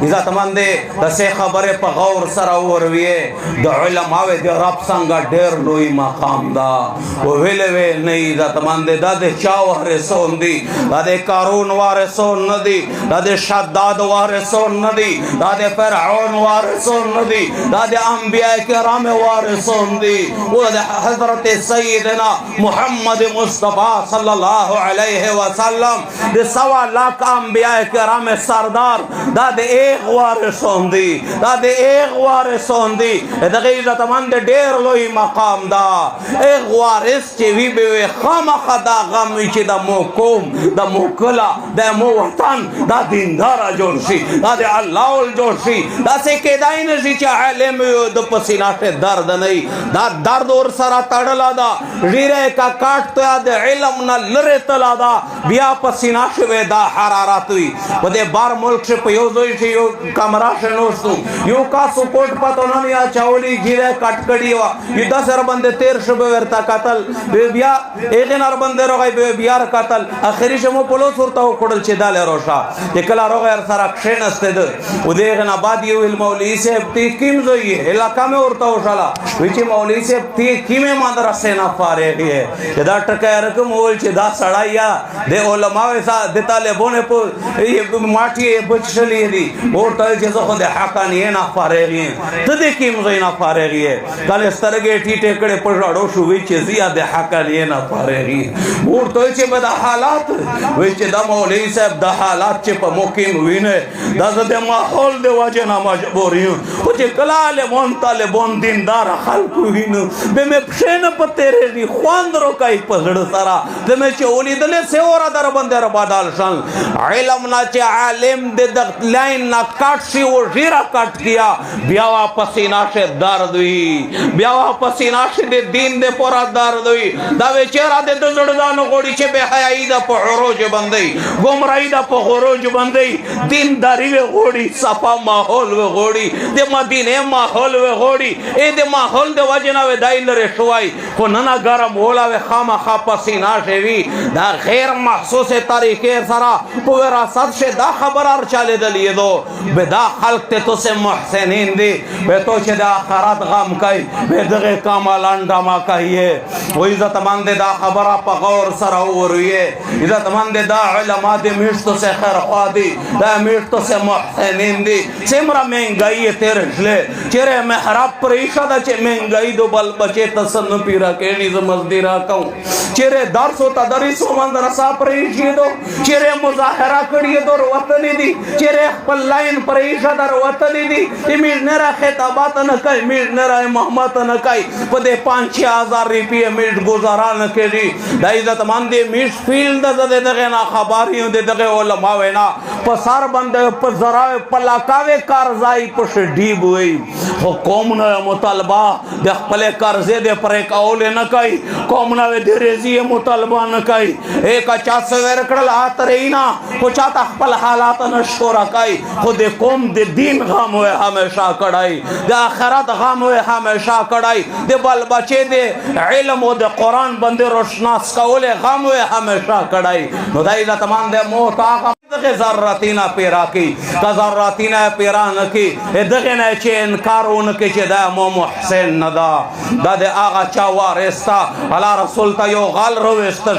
عزت مند د سه خبره په غور سره وروي د علماء د رب څنګه ډېر لوی مقام دا ویلې نه عزت مند د چا وارثون دي د قارون وارثون نه دي د شداد وارثون نه دي د فرعون وارثون نه دي د انبیاء کرام وارثون دي و د حضرت سیدنا محمد مصطفی صلی الله علیه وسلم د سوا لاکھ انبیاء کرام سردار دا د ایک وارثون دي دا د ایک وارثون دي دغه عزت مند ډېر لوی مقام دا ایک وارث چې وی به خامخ دا غم چې د مو قوم د مو کلا د مو وطن دا دیندار جوړ شي دا د الله ول جوړ شي دا څه کېدای نه شي چې عالم د پسیناټه درد نه دا درد اور سره تړلا دا ډیره کا کاټ ته د علم نه لره تلا دا بیا پسیناټه دا حرارت وي په دې بار ملک څخه په یو ځای شي یو کمره شنوستو یو کا سپورټ پته نه یا چاولي ډیره کټ کړي وا یدا سره باندې 13 شبه ورتا قتل بیا اګه نار باندې روغای بیا قتل اخري شمو پولیس ورته وکړل چې داله روشا کله روغ سره کښینسته ده و دې غنا بعد یو مولوی صاحب تی کیم زوی علاقہ میں ورته وشاله وچی مولوی صاحب تی کیمه مدرسه نه فارغ ہے دا ټکای رقم ول چې دا سړایا د علماء سره د طالبونه په ماټي بچلی دي ورته چې زه خو د حقانیه نه فارغ یم ته د کیم زوی نه فارغ یې کله سترګې ټیټه کړه په اړو شو وی چې زیاده د حقانیه نه فارغ یم ورته چې په حالات وی چې دا مولوی صاحب د حالات چې په موکیم وینه دا د ماحول د وجه نه مجبور یم او چې کلاله مون طالبون دیندار خلق وینو به مې پښنه په تیرې دی خواند رو کوي په زړه سره د مې چې ولیدلې سیورا در باندې را بدل شل علم نه چې عالم د لاین نه کټ شي او ژیرا کټ کیا بیا واپس ناشه درد وی بیا واپس ناشه د دین د پورا درد وی دا وچرا د زړدانو غوړي چې به حیاي د په عروج باندې گمراهی د په عروج باندې دینداری و غوړي صفا ماحول و غوړي د مدینه ماحول و غوړي اې د ماحول د وجنه و دایلره شوای کو نه ګرم ولا و خامخا پسینا شوی دا غیر محسوس طریقې سره په وراثت شه دا خبر ار چاله دلی دو به دا خلق ته تو سے محسنین دی به تو چې د آخرت غم کوي به دغه کمالان ډما کوي و عزت مند دا خبره په غور سره وروي عزت مند دا علما دې میشتو سے خیر خوا دی دا میشتو سے محسنین دی سمرا مهنگائی تیرشله چیرې محراب پریشا دا چې مهنگائی دو بل بچے تسن پیرا کېنی ز مزدیرا کو چیرې درس او تدریس مدرسه پریشي دو چیرې مظاهره کړی دو وطن دی چیرې خپل لاین پریشا در وطن دی امیر نه را خطابات نه کوي امیر نه را محمد نه کوي په دې 5-6000 روپیه میټ گزاران کړي د عزت مند میټ فیلډ دغه نه خبري دغه علماء وینا په سر باندې په زرا پلاکاوي کارزای په شډیب وي خو قوم نه مطالبه د خپل قرضې د پرې کول نه کوي قوم نه د ریزي مطالبه نه کوي ایک چا سویر کړل اترینا خو چا خپل حالات نشورا کوي خو د قوم د دین غم وي همیشه کړای د آخرت غم وي همیشه کړای د بل بچي د علم او د قران باندې روشناس کول غم وي همیشه کړای نو دای لا تمام د موت هغه دغه ذراتینا پیرا کی کا ذراتینا پیرا نه کی دغه نه چې انکارونه کې چې دا مو محسن ندا د هغه چا وارستا الله رسول ته یو غل رويست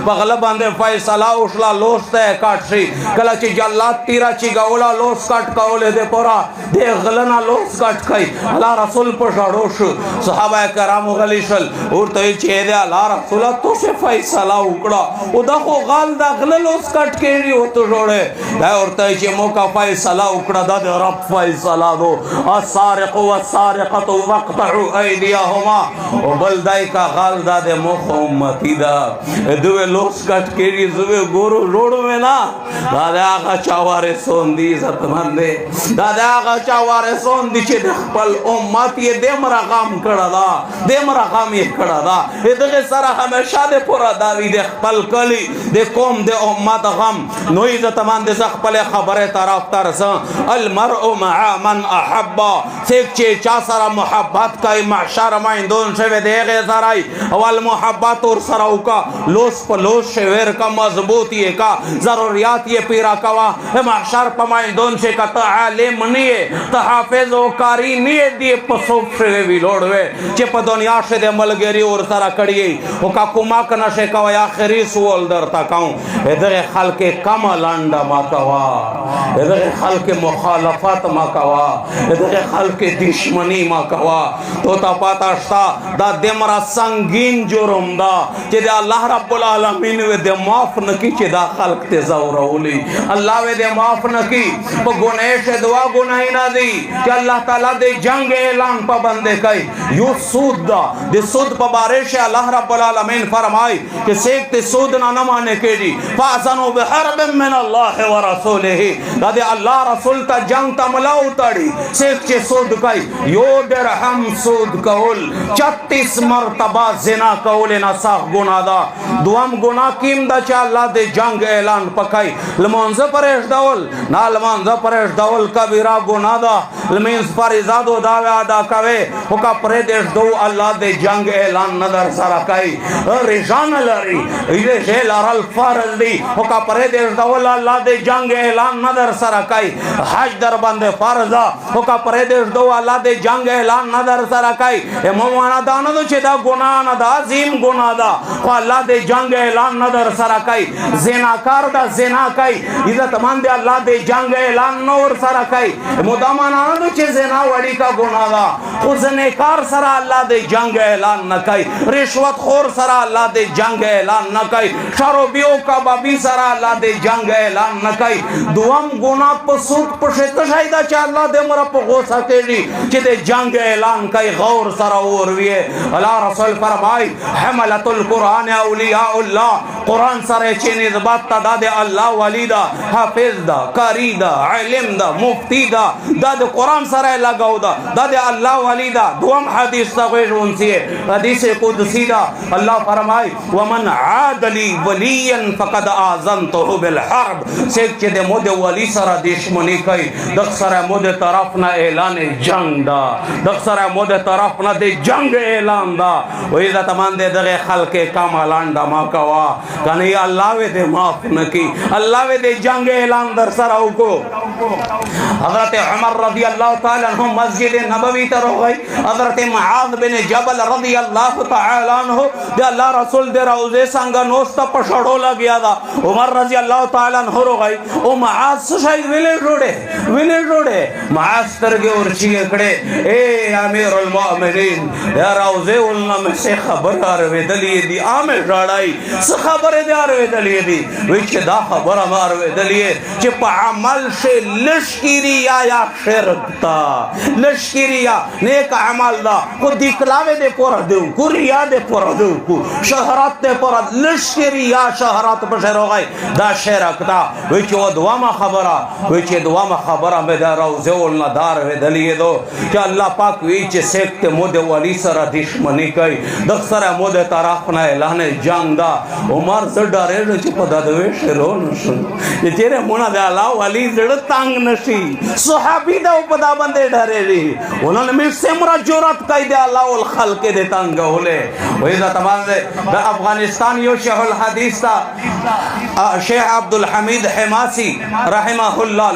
په غلب باندې فیصله وشلا لوسته کاټ شي کله چې جلات تیرا چې گاولا لوس کاټ کولې د پورا د غلنا لوس کاټ کوي الله رسول په شاړو شو صحابه کرام غلیشل ورته چې د الله رسول ته څه فیصله وکړه او دا خو غل د غل لوس کاټ کوي او ته دا ورته چې موکا فیصله وکړه دا د رب فیصله دو السارق والسارقه وقطعوا ايديهما او بل دای کا غال دا د مخ امتی دا دوی لوس کټ کېږي زوی ګورو روړو وینا دا هغه چاواره سون دي عزت مند دا هغه چاواره سون دي چې خپل امت یې د مرغام کړه دا د مرغام یې کړه دا دغه سره همیشه د پورا داوی د خپل کلی د قوم د امت غم نو عزت तमान दे खपल खबर तरफ तरस المرء مع من احب سیک چه چا سره محبت کوي معشر مایندون شوه دیغه سره اول محبت اور سره وکا لوس په لوس شویر کا مضبوطی کا ضرورت یہ پیرا کوا معشر په مایندون شه کته عالم نه ته حافظ او قاری نه دی په صوف شوه وی لوړوي چې په دنیا شه د ملګری اور سره کړی او کا کوما کنه شه کوي اخري سوال درتا کاو دغه خلق کمالاندا ما کوا دغه خلق مخالفت ما کوا دغه خلق دشمنی ما کوا تو تا پاتا شتا دا دمرا سنگین جرم دا چې د الله رب العالمین و د معاف نکی چې دا خلق ته زورولي الله و د معاف نکی په ګناه شه دعا ګناه نه دی چې الله تعالی د جنگ اعلان په باندې کوي یو سود دا د سود په باره شه الله رب العالمین فرمای چې سیک ته سود نه مانه کېږي فاذنوا بحرب من الله ورسوله دا د الله رسول ته جنگ ته ملاو تړي سیک چې سود کوي یو درهم سود کول 36 مرتبه زنا کول نه صح ګناه دا دوام ګناه کیم دا چې الله د جنگ اعلان پکای لمونځ پرېښ ډول نه لمونځ پرېښ ډول کبیره ګناه دا لمونځ فریضه دو دا ادا کوي او کا پرې دې دو الله د جنگ اعلان نظر سره کوي رجان لري دې شه لارل فرض دی او کا پرې دې ډول الله د جنگ اعلان نظر سره کوي حج در باندې فرض او کا پرې دې دو الله د جنگ اعلان نظر سره کوي مومنا دانو چې دا ګناه نه دا عظیم ګناه دا او الله د جنگ اعلان نظر سره کوي زناکار دا زنا کوي عزت مان دې الله د جنگ اعلان نور سره کوي مدامانا چې زنا وړي کا ګناه دا خو زناکار سره الله د جنگ اعلان نه کوي رشوت خور سره الله د جنگ اعلان نه کوي شرابیو کبابی سره الله د جنگ اعلان نه کوي دوام ګناه په سود په شته شایدا چې الله دې مر په غوسه کوي چې د جنگ اعلان کوي غور سره اور وی الله رسول فرمای حملۃ القرآن اولیاء الله قرآن سره چې نسبت تا د الله ولی دا حافظ دا قاری دا عالم دا مفتی دا د قرآن سره لگاو دا د الله ولی دا دوم حدیث څنګه ونسی حدیث قدسی دا الله فرمای ومن عاد لی ولیا فقد اذنته بالحرب څوک چې د مود ولی سره دشمنی کوي د سره مود طرف نه اعلان جنگ دا د سره مود طرف نه د جنگ اعلان دا وې دا تمام دغه خلق کمالان دا ما کوا کنه الله و دې معاف نکي الله و دې جنگ اعلان در سره وکړو حضرت عمر رضی الله تعالی عنہ مسجد نبوی ته راغی حضرت معاذ بن جبل رضی الله تعالی عنہ د الله رسول د روزه څنګه نوست په شړو لګیا دا عمر رضی الله تعالی عنہ راغی او معاذ شاید ویلې روړې معاذ ترګه ورچی کړه اے امیر المؤمنین یا روزه ولنه څه خبر اوریدلې دي عامه راړای څه خبره دي اوریدلې دي وای چې دا خبره ما اوریدلې چې په عمل شه لشکریا یا شرک تا لشکریا نیک عمل دا کو دکلاوه دے پورا دو کوریا دے پورا دو کو شهرت دے پورا لشکریا شهرت پر شروع گئی دا شرک تا وای چې دوامه خبره مې دا روزه ولنه دار ویدلې دو چې الله پاک وی چې سیکت مود ولی سره دشمنی کوي د سره مود طرف نه اعلان جنگ دا عمر زړه ډارې چې په دادوي شروع نشو چې چیرې مونږه د الله ولی زړه تنگ نشي صحابي دا په دا باندې ډارې انہوں نے سمرا جرأت کوي د الله ول خلق دې تنگ هله وې دا تمام د افغانستان یو شیخ الحدیث تا شیخ عبدالحمید حماسی رحمه الله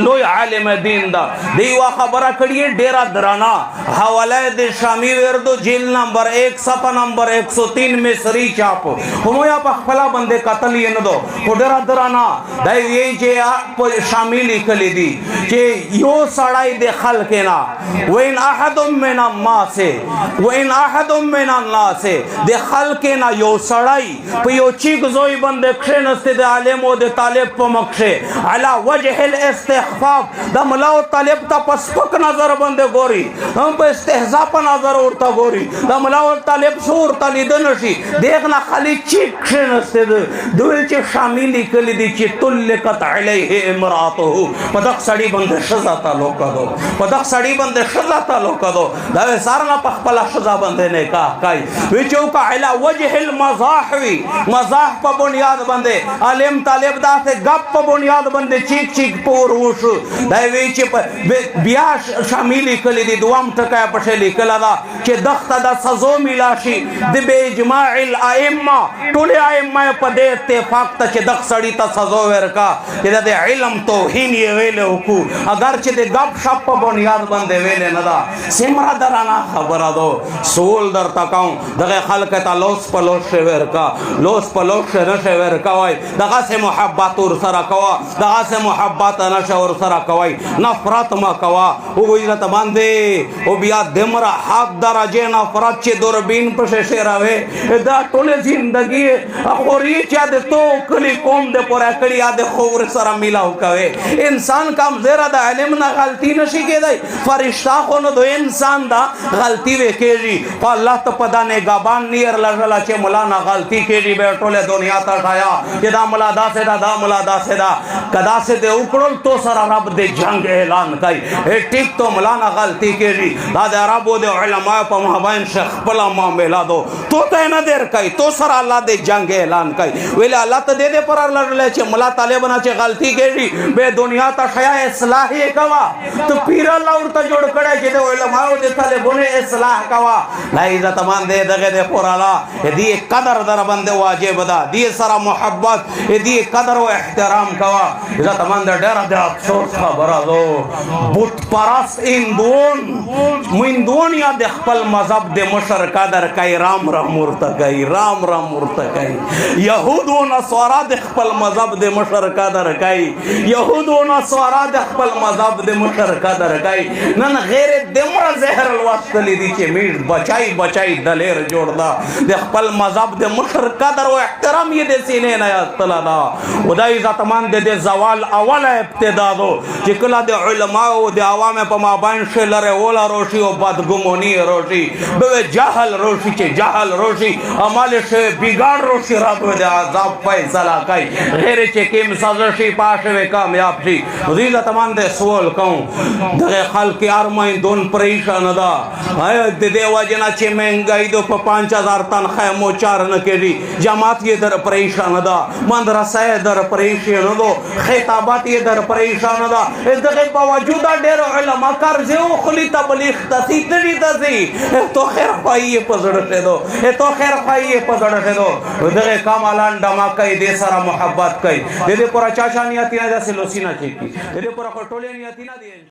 لوی عالم دین دا دیوا خبره کړي ډیرا درانا حواله د شامی وردو جیل نمبر 1 صفحه نمبر 103 مصری چاپ همو یا په خپل باندې قتل یې نه دو ډیرا درانا دای وی چې شامل کړي دي چې یو سړی د خلق نه وین احد من الناس د خلق نه یو سړی په یو چیک زوی باندې کښنسته د عالم او د طالب په مخشه علا وجه الاستخفاف د مولا او طالب ته پسپک نظر باندې ګوري هم په استهزاء په نظر ورته ګوري د مولا او طالب شور تلید نشي دغه خلی چیک کښنسته دوی چې شامل کړي دي چې تلقت علیه امراته په دغه سړی باندې شزا تعلق دو په دغه سړی باندې شزا تعلق دو دا سارنا په خپل شزا باندې نکاح کوي وی چې کا علا وجه المزاح وی مزاح په بنیاد باندې عالم طالب دا ته غپ په بنیاد باندې چیک چیک پور وشو دا وی چې بیا شامل کړي دي دوام ټکا په شلی کلا دا چې دغه د سزو ملاشي د به اجماع الائمه ټول ائمه په دې اتفاق ته چې دغه سړی ته سزا ورکا چې د علم توهین یې ویل وکړو اگر چې د غپ شپ په بنیاد باندې ویل نه دا سمرا درانه خبره دو سول در تکاو دغه خلک ته لوس په لوس ورکا لوس په لوس نه ورکا وای دغه سه محبت ور سره کوا دغه سه محبت نه ور سره کوي نفرت ما کوا او عزت باندې او بیا دمرا حق درجه نفرت چې دوربین په ششه راوي دا ټول زندگی اخوري چې د تو کلی قوم د پورا کړي د خور سره ملاو کوي انسان کم زیرا د علم نه غلطی نشي کېدای فرشتہ خو نو د انسان دا غلطی وکړي او الله ته پدا نه غبان نیر لړل چې مولا نه غلطی کېږي به ټوله دنیا ته شایا چې دا مولا دا سدا دا مولا دا سدا کدا سے دے وکړل تو سره رب د جنگ اعلان کوي ټیک تو مولا نه غلطی کېږي دا د عربو د علماء په مابین شیخ بلا معاملہ دو تو ته نه در کوي تو سره الله د جنگ اعلان کوي ویل الله ته دې پر لړل چې مولا طالبانه چې غلطی کېږي به دنیا ته شایا اصلاح یې کوا تو پیر الله ورته جوړ کړه چې د علماء د طالبونه اصلاح کوا لا عزت باندې دغه د پرالا دې قدر در باندې واجب ده دې سره محبت دې قدر او احترام کوا عزت باندې ډېر د افسوس خبره ده بت پرست هندوون یا د خپل مذهب د مشر قدر کوي رام ورته کوي رام ورته کوي يهود او نصارا د خپل مذهب د مشر قدر کوي يهود او نصارا د خپل مذهب د مشر قدر کوي نن غیر دمر زهر الوصل دي چې میر بچای دلیر جوړ دا د خپل مذهب د مشر قدر او احترام یې د سینې نه یاستلا دا خدای زتمان د زوال اوله ابتدا دو چې کله د علماء او د عوام په مابین شلره ولا روشي او بدګمونی روشي به جهل روشي چې جهل روشي عمل شه بګاړ روشي راځي د عذاب فیصله کوي غیر چې کیم سزا شي پاشه کامیاب شي خدای زتمان د سوال کوم دغه خلک ارمای دون پریشان ده د دې وجنه چې مهنګای دو په 5000 تنخواه مو چار نه کېږي جماعت یې در پریشان ده مدرسه در پریشان ده خطابات یې در پریشان ده دغه باوجود ډېر علما قرض او خلی تبلیغ تسي تو خیر خوایي په زړه شه دو تو خیر خوایي په زړه شه دو دغه کمالان دما کوي د سره محبت کوي د دې پر چا شانیاتی نه داسې لوسینا چي دې پر ټولې نیاتی نه دي